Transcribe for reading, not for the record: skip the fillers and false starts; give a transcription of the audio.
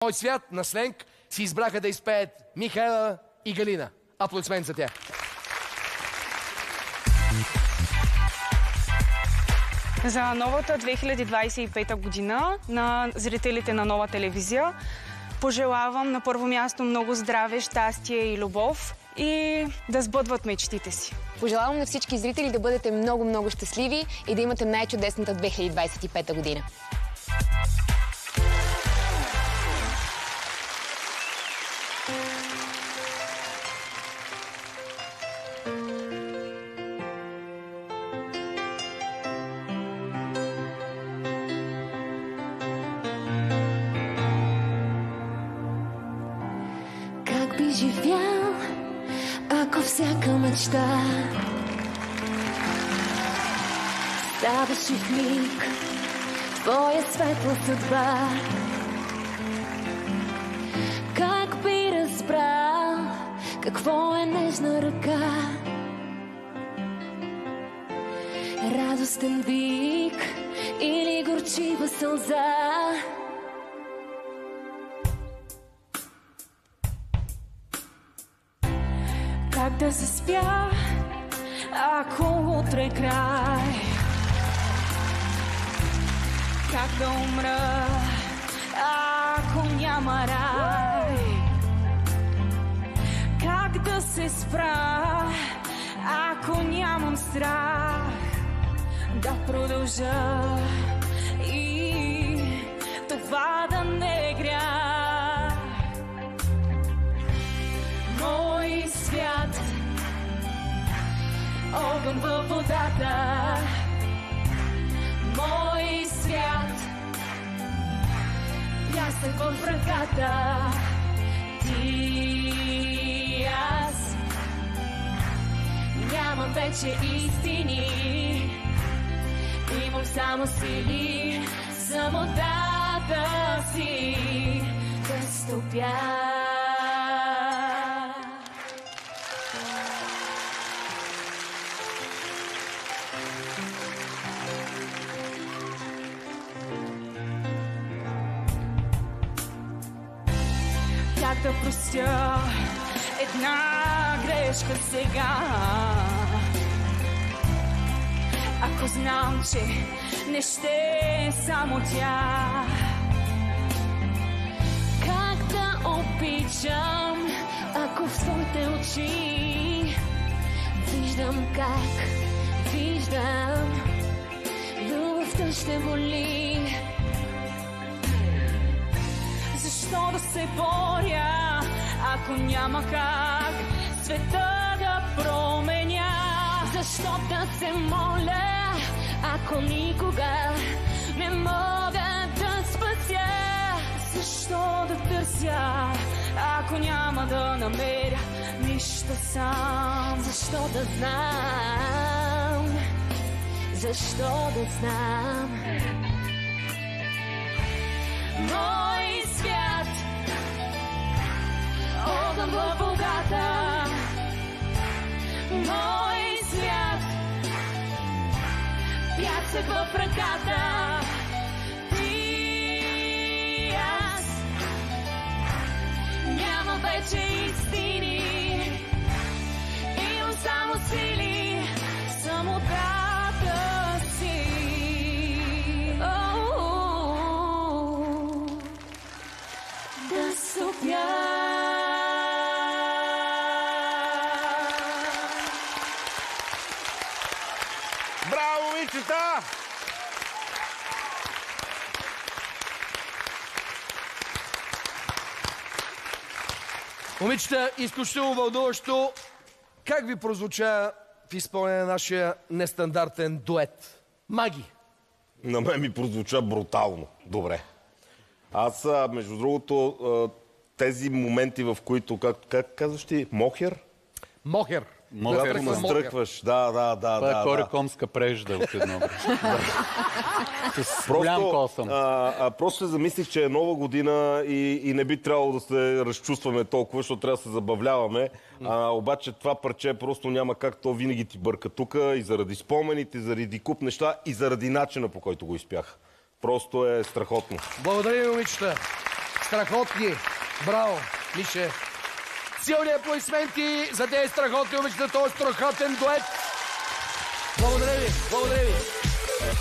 Мой свят на сленг си избраха да изпеят Михаела и Галина. Аплодисмент за тях. За новата 2025 година на зрителите на Нова телевизия пожелавам на първо място много здраве, щастие и любов и да сбъдват мечтите си. Пожелавам на всички зрители да бъдете много щастливи и да имате най-чудесната 2025 година. Как би живял, ако всяка мечта ставаше в миг твоя светла съдба? Как би разбрал какво е нежна ръка, радостен вик или горчива сълза? Как да заспя, ако утре е край? Как да умра, ако няма рай? Как да се спра, ако нямам страх? Да продължа и това да не е грях. Мой свят, огън във водата. Мой свят, пясък в ръката. Ти, аз, няма вече истини. Имам само сили, самотата си да стопя. Как да простя една грешка сега, ако знам, че не ще е само тя? Как да обичам, ако в своите очи виждам любовта ще боли? Защо да се боря, ако няма как света да променя? Защо да се моля, ако никога не мога да спася? Защо да търся, ако няма да намеря нищо сам? Защо да знам? Мой свят, огън във водата. Мой свят, пясък в ръката. Ти, аз, няма вече истини. Имам само сили, самотата си да стопя. Браво, момичета! Момичета, изключително вълнуващо. Как ви прозвуча в изпълнение на нашия нестандартен дует? Маги! На мен ми прозвуча брутално. Добре. Аз, между другото, тези моменти, в които, как казваш ти, мохер? Мохер. Когато настръхваш, да. Това е корекомска прежда от едно време. С голям косъм. Просто се замислих, че е нова година и не би трябвало да се разчувстваме толкова, защото трябва да се забавляваме. Обаче това парче просто няма как, то винаги ти бърка тук и заради спомените, и заради куп неща, и заради начина, по който го изпях. Просто е страхотно. Благодаря ви, момичета. Страхотни! Браво, Мише! Силни аплодисменти за тези страхотни момичета, този страхотен дует! Благодаря ви! Благодаря ви!